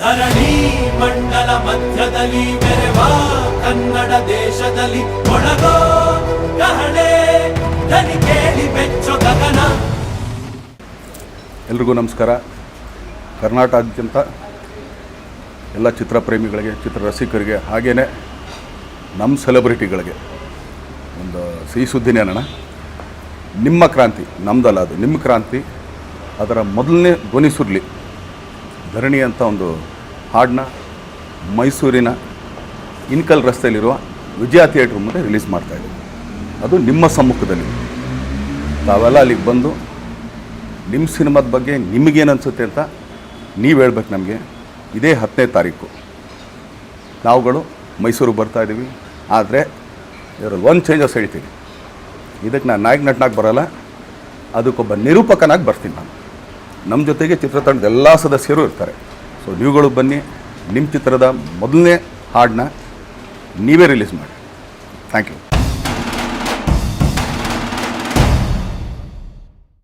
ಧರಣಿ ಮಂಡಲ ಮಧ್ಯದಲ್ಲಿ ಮೆರೆವ ಕನ್ನಡ ದೇಶದಲ್ಲಿ ಒಳಗೋ ಕಹಳೆ ಧ್ವನಿ ಕೇಳಿ ಬೆಚ್ಚೋ ಗಗನ. ಎಲ್ರಿಗೂ ನಮಸ್ಕಾರ. ಕರ್ನಾಟಕದಾದ್ಯಂತ ಎಲ್ಲ ಚಿತ್ರಪ್ರೇಮಿಗಳಿಗೆ, ಚಿತ್ರರಸಿಕರಿಗೆ, ಹಾಗೆಯೇ ನಮ್ಮ ಸೆಲೆಬ್ರಿಟಿಗಳಿಗೆ ಒಂದು ಸಿಹಿ ಸುದ್ದಿನೇ ಅಣ್ಣ. ನಿಮ್ಮ ಕ್ರಾಂತಿ, ನಮ್ಮದಲ್ಲ ಅದು, ನಿಮ್ಮ ಕ್ರಾಂತಿ, ಅದರ ಮೊದಲನೇ ಧ್ವನಿ ಸುರ್ಲಿ ಧರಣಿ ಅಂತ ಒಂದು ಹಾಡನ್ನ ಮೈಸೂರಿನ ಇನ್ಕಲ್ ರಸ್ತೆಯಲ್ಲಿರುವ ವಿಜಯ ಥಿಯೇಟ್ರ್ ಮುಂದೆ ರಿಲೀಸ್ ಮಾಡ್ತಾಯಿದ್ದೀವಿ. ಅದು ನಿಮ್ಮ ಸಮ್ಮುಖದಲ್ಲಿ. ತಾವೆಲ್ಲ ಅಲ್ಲಿಗೆ ಬಂದು ನಿಮ್ಮ ಸಿನಿಮಾದ ಬಗ್ಗೆ ನಿಮಗೇನು ಅನಿಸುತ್ತೆ ಅಂತ ನೀವು ಹೇಳ್ಬೇಕು ನಮಗೆ. ಇದೇ 10ನೇ ತಾರೀಕು ನಾವುಗಳು ಮೈಸೂರಿಗೆ ಬರ್ತಾಯಿದ್ದೀವಿ. ಆದರೆ ಇದರಲ್ಲಿ ಒಂದು ಚೇಂಜಸ್ ಹೇಳ್ತೀನಿ. ಇದಕ್ಕೆ ನಾನು ನಾಯಕ ನಟನಾಗಿ ಬರೋಲ್ಲ, ಅದಕ್ಕೊಬ್ಬ ನಿರೂಪಕನಾಗಿ ಬರ್ತೀನಿ ನಾನು. ನಮ್ಮ ಜೊತೆಗೆ ಚಿತ್ರತಂಡದ ಎಲ್ಲ ಸದಸ್ಯರು ಇರ್ತಾರೆ. ಸೊ ನೀವುಗಳು ಬನ್ನಿ, ನಿಮ್ಮ ಚಿತ್ರದ ಮೊದಲನೇ ಹಾಡನ್ನ ನೀವೇ ರಿಲೀಸ್ ಮಾಡಿ. Thank you.